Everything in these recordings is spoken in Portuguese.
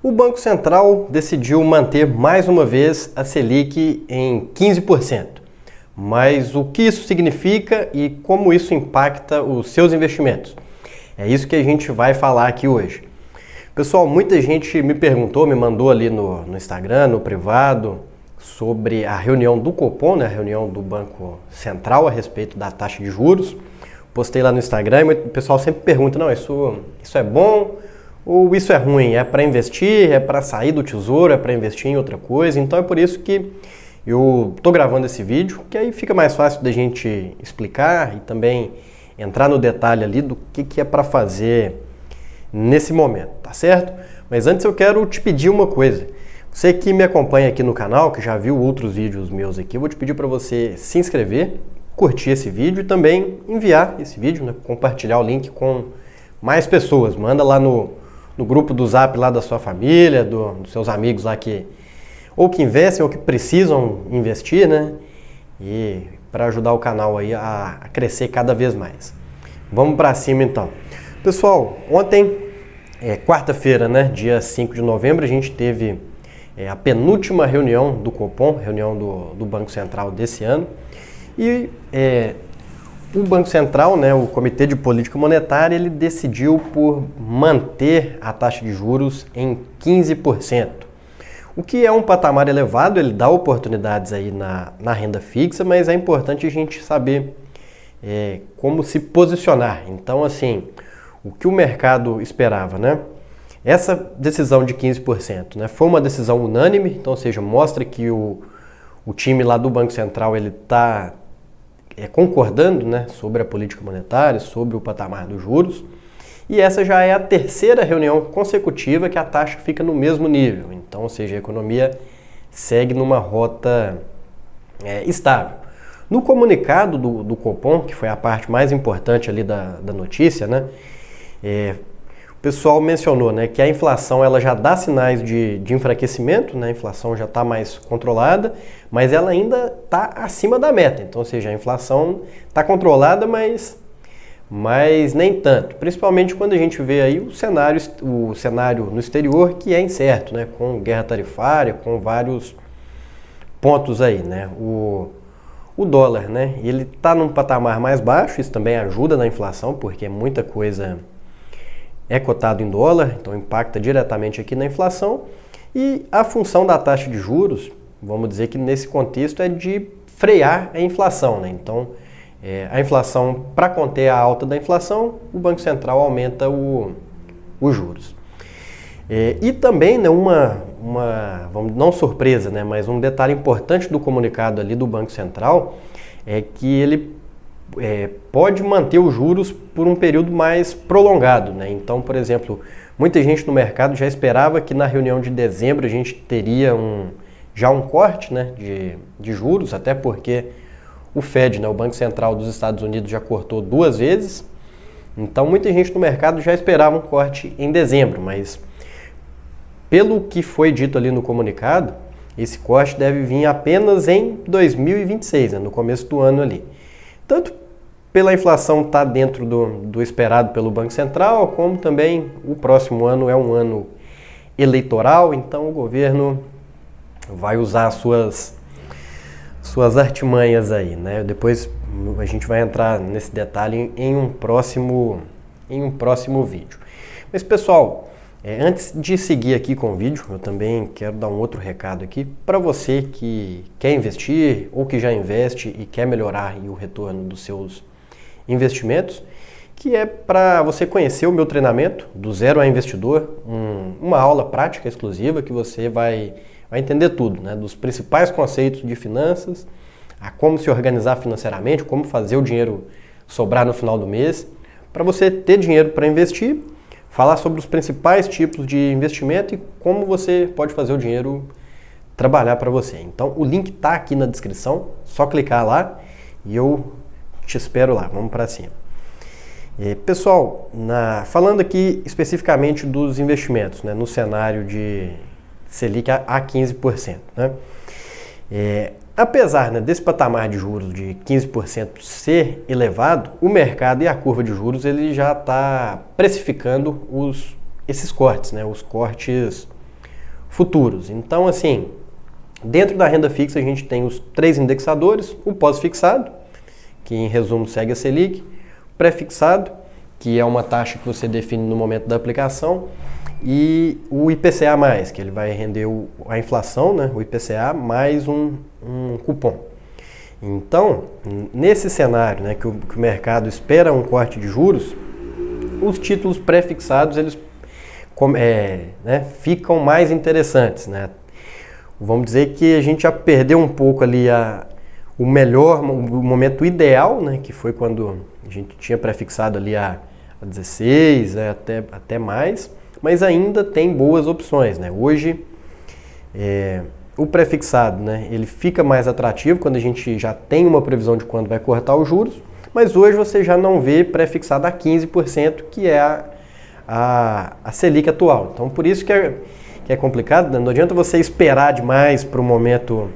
O Banco Central decidiu manter mais uma vez a Selic em 15%. Mas o que isso significa e como isso impacta os seus investimentos? É isso que a gente vai falar aqui hoje. Pessoal, muita gente me perguntou, me mandou ali no Instagram, no privado, sobre a reunião do Copom, né, a reunião do Banco Central a respeito da taxa de juros. Postei lá no Instagram e o pessoal sempre pergunta, não, isso é bom ou isso é ruim? É para investir, é para sair do tesouro, é para investir em outra coisa? Então é por isso que eu estou gravando esse vídeo, que aí fica mais fácil da gente explicar e também entrar no detalhe ali do que é para fazer nesse momento, tá certo? Mas antes eu quero te pedir uma coisa. Você que me acompanha aqui no canal, que já viu outros vídeos meus aqui, eu vou te pedir para você se inscrever, curtir esse vídeo e também enviar esse vídeo, né, compartilhar o link com mais pessoas. Manda lá no grupo do Zap lá da sua família, dos seus amigos lá que ou que investem ou que precisam investir, né? E para ajudar o canal aí a crescer cada vez mais. Vamos para cima então. Pessoal, ontem, quarta-feira, né, dia 5 de novembro, a gente teve a penúltima reunião do Copom, reunião do Banco Central desse ano. E o Banco Central, né, o Comitê de Política Monetária, ele decidiu por manter a taxa de juros em 15%. O que é um patamar elevado, ele dá oportunidades aí na renda fixa, mas é importante a gente saber como se posicionar. Então, assim, o que o mercado esperava, né? Essa decisão de 15%, né, foi uma decisão unânime, então, ou seja, mostra que o time lá do Banco Central ele está concordando, né, sobre a política monetária, sobre o patamar dos juros. E essa já é a terceira reunião consecutiva que a taxa fica no mesmo nível. Então, ou seja, a economia segue numa rota estável. No comunicado do Copom, que foi a parte mais importante ali da notícia, né, o pessoal mencionou, né, que a inflação ela já dá sinais de enfraquecimento, né, a inflação já está mais controlada, mas ela ainda está acima da meta. Então, ou seja, a inflação está controlada, mas nem tanto. Principalmente quando a gente vê aí o cenário no exterior que é incerto, né, com guerra tarifária, com vários pontos aí, né. O dólar, né, ele está num patamar mais baixo, isso também ajuda na inflação, porque muita coisa é cotado em dólar, então impacta diretamente aqui na inflação. E a função da taxa de juros, vamos dizer que nesse contexto é de frear a inflação, né? Então, a inflação, para conter a alta da inflação, o Banco Central aumenta os juros. E também, né, não surpresa, né, mas um detalhe importante do comunicado ali do Banco Central é que ele pode manter os juros por um período mais prolongado, né? Então, por exemplo, muita gente no mercado já esperava que na reunião de dezembro a gente teria já um corte, né, de juros, até porque o Fed, né, o Banco Central dos Estados Unidos, já cortou 2 vezes. Então, muita gente no mercado já esperava um corte em dezembro, mas pelo que foi dito ali no comunicado, esse corte deve vir apenas em 2026, né, no começo do ano ali. Tanto pela inflação estar dentro do esperado pelo Banco Central, como também o próximo ano é um ano eleitoral, então o governo vai usar as suas artimanhas aí, né? Depois a gente vai entrar nesse detalhe em um próximo vídeo. Mas pessoal, antes de seguir aqui com o vídeo, eu também quero dar um outro recado aqui para você que quer investir ou que já investe e quer melhorar o retorno dos seus investimentos, que é para você conhecer o meu treinamento do Zero a Investidor, uma aula prática exclusiva que você vai entender tudo, né, dos principais conceitos de finanças, a como se organizar financeiramente, como fazer o dinheiro sobrar no final do mês, para você ter dinheiro para investir, falar sobre os principais tipos de investimento e como você pode fazer o dinheiro trabalhar para você. Então o link está aqui na descrição, só clicar lá e eu te espero lá. Vamos para cima. Pessoal, falando aqui especificamente dos investimentos, né, no cenário de Selic a 15%. Né? Apesar, né, desse patamar de juros de 15% ser elevado, o mercado e a curva de juros ele já está precificando esses cortes, né, os cortes futuros. Então, assim, dentro da renda fixa a gente tem os 3 indexadores, o pós-fixado, que em resumo segue a Selic, pré-fixado, que é uma taxa que você define no momento da aplicação, e o IPCA+, que ele vai render a inflação, né, o IPCA, mais um cupom. Então, nesse cenário, né, que o mercado espera um corte de juros, os títulos pré-fixados eles ficam mais interessantes, né? Vamos dizer que a gente já perdeu um pouco ali o momento ideal, né, que foi quando a gente tinha pré-fixado ali a 16, né, até mais, mas ainda tem boas opções, né? Hoje, o pré-fixado, né, ele fica mais atrativo quando a gente já tem uma previsão de quando vai cortar os juros, mas hoje você já não vê pré-fixado a 15%, que é a Selic atual. Então, por isso que é complicado, né? Não adianta você esperar demais para o momento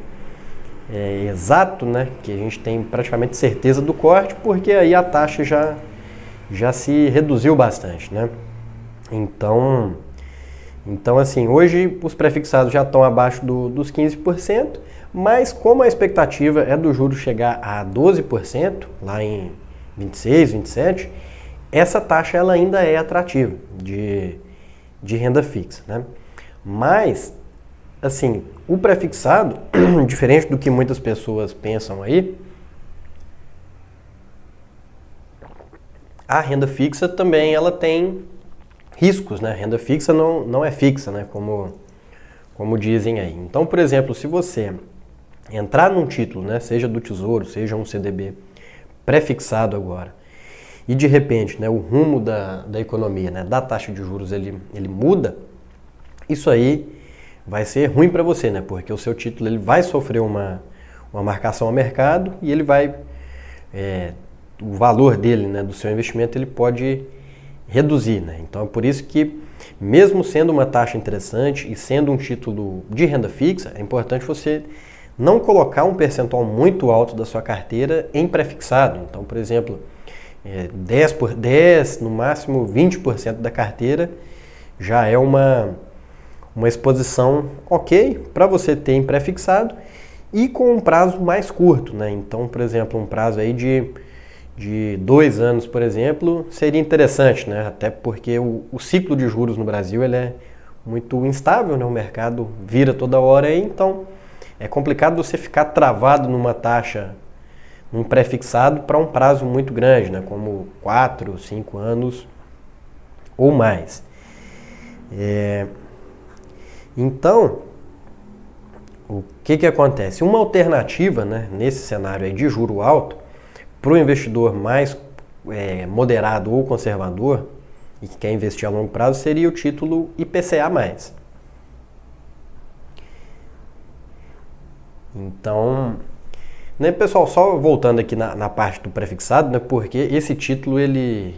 exato, né, que a gente tem praticamente certeza do corte, porque aí a taxa já se reduziu bastante, né? Então, assim, hoje os pré-fixados já estão abaixo dos 15%, mas como a expectativa é do juro chegar a 12%, lá em 26, 27, essa taxa ela ainda é atrativa de renda fixa, né? Mas, assim, o pré-fixado, diferente do que muitas pessoas pensam aí, a renda fixa também ela tem riscos, né? Renda fixa não é fixa, né? Como dizem aí. Então, por exemplo, se você entrar num título, né? Seja do Tesouro, seja um CDB pré-fixado agora, e de repente, né, o rumo da economia, né, da taxa de juros ele muda, isso aí vai ser ruim para você, né? Porque o seu título ele vai sofrer uma marcação ao mercado e ele vai o valor dele, né, do seu investimento, ele pode reduzir, né? Então é por isso que, mesmo sendo uma taxa interessante e sendo um título de renda fixa, é importante você não colocar um percentual muito alto da sua carteira em pré-fixado. Então, por exemplo, 10, no máximo 20% da carteira já é uma exposição ok para você ter em pré-fixado e com um prazo mais curto, né? Então, por exemplo, um prazo aí de 2 anos, por exemplo, seria interessante, né? Até porque o ciclo de juros no Brasil ele é muito instável, né? O mercado vira toda hora aí, então é complicado você ficar travado numa taxa, num pré-fixado para um prazo muito grande, né? Como 4, 5 anos ou mais. Então, o que acontece? Uma alternativa, né, nesse cenário aí de juro alto, para o investidor mais moderado ou conservador e que quer investir a longo prazo, seria o título IPCA+. Então, né, pessoal, só voltando aqui na parte do prefixado, né, porque esse título ele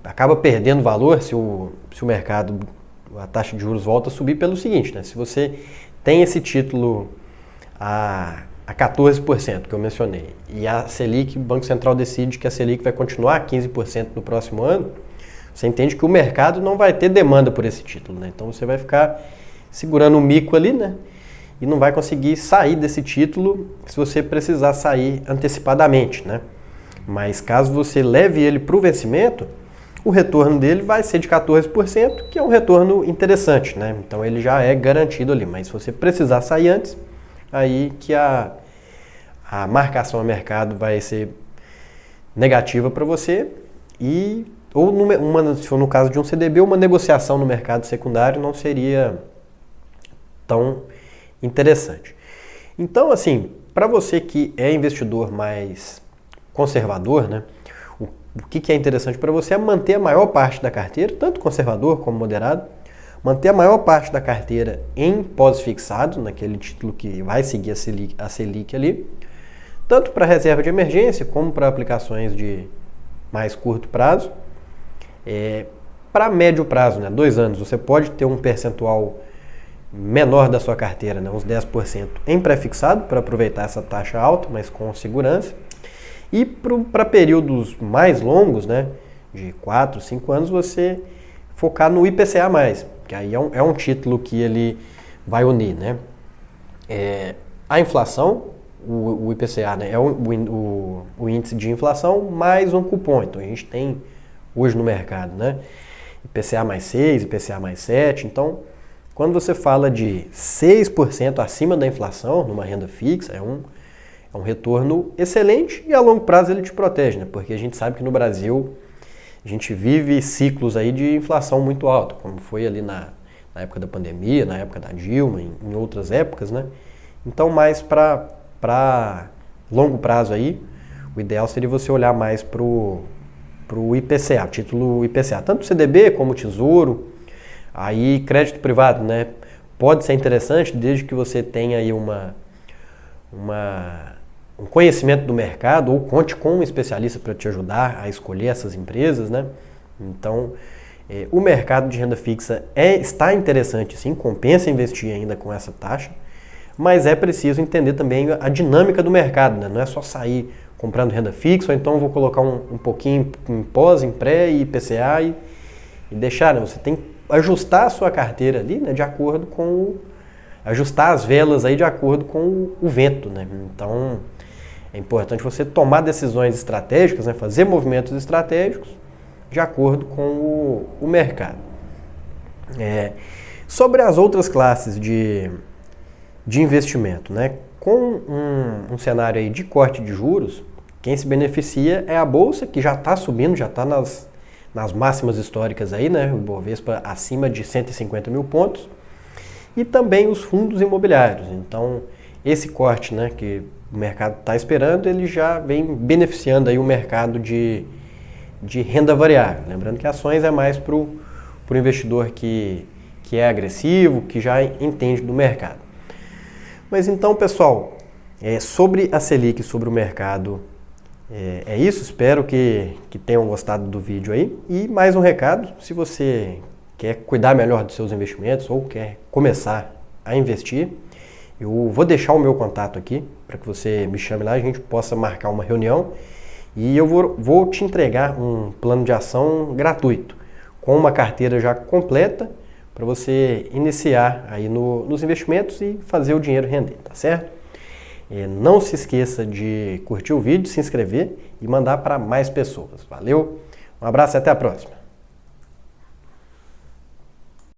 acaba perdendo valor se o mercado, a taxa de juros volta a subir pelo seguinte, né, se você tem esse título a 14%, que eu mencionei, e a Selic, o Banco Central decide que a Selic vai continuar a 15% no próximo ano, você entende que o mercado não vai ter demanda por esse título, né? Então você vai ficar segurando o mico ali, né? E não vai conseguir sair desse título se você precisar sair antecipadamente, né? Mas caso você leve ele para o vencimento, o retorno dele vai ser de 14%, que é um retorno interessante, né? Então ele já é garantido ali, mas se você precisar sair antes, aí que a marcação a mercado vai ser negativa para você ou se for no caso de um CDB, uma negociação no mercado secundário não seria tão interessante. Então, assim, para você que é investidor mais conservador, né, o que é interessante para você é manter a maior parte da carteira, tanto conservador como moderado, manter a maior parte da carteira em pós-fixado, naquele título que vai seguir a Selic ali, tanto para reserva de emergência como para aplicações de mais curto prazo. Para médio prazo, né, 2 anos, você pode ter um percentual menor da sua carteira, né, uns 10% em pré-fixado, para aproveitar essa taxa alta, mas com segurança. E para períodos mais longos, né, de 4, 5 anos, você focar no IPCA+, que aí é um título que ele vai unir, né? A inflação, o IPCA, né? É o índice de inflação mais um cupom. Então a gente tem hoje no mercado, né? IPCA mais 6, IPCA mais 7. Então, quando você fala de 6% acima da inflação numa renda fixa, é um retorno excelente e a longo prazo ele te protege, né? Porque a gente sabe que no Brasil a gente vive ciclos aí de inflação muito alta, como foi ali na época da pandemia, na época da Dilma, em outras épocas, né? Então, mais para longo prazo aí, o ideal seria você olhar mais para o IPCA, título IPCA, tanto o CDB como o Tesouro. Aí, crédito privado, né? Pode ser interessante desde que você tenha aí um conhecimento do mercado ou conte com um especialista para te ajudar a escolher essas empresas, né? Então, o mercado de renda fixa está interessante sim, compensa investir ainda com essa taxa, mas é preciso entender também a dinâmica do mercado, né? Não é só sair comprando renda fixa, ou então vou colocar um pouquinho em pós, em pré e IPCA e deixar, né? Você tem que ajustar a sua carteira ali, né, de acordo com ajustar as velas aí de acordo com o vento, né? Então é importante você tomar decisões estratégicas, né, fazer movimentos estratégicos de acordo com o mercado. Sobre as outras classes de investimento, né, com um cenário aí de corte de juros, quem se beneficia é a bolsa, que já está subindo, já está nas máximas históricas aí, né? O Ibovespa acima de 150 mil pontos. E também os fundos imobiliários. Então, esse corte, né, que o mercado está esperando, ele já vem beneficiando aí o mercado de renda variável. Lembrando que ações é mais para o investidor que é agressivo, que já entende do mercado. Mas então, pessoal, sobre a Selic, sobre o mercado, é isso. Espero que tenham gostado do vídeo aí. E mais um recado, se você quer cuidar melhor dos seus investimentos ou quer começar a investir, eu vou deixar o meu contato aqui para que você me chame lá, a gente possa marcar uma reunião e eu vou te entregar um plano de ação gratuito, com uma carteira já completa para você iniciar aí nos investimentos e fazer o dinheiro render, tá certo? Não se esqueça de curtir o vídeo, se inscrever e mandar para mais pessoas. Valeu, um abraço e até a próxima.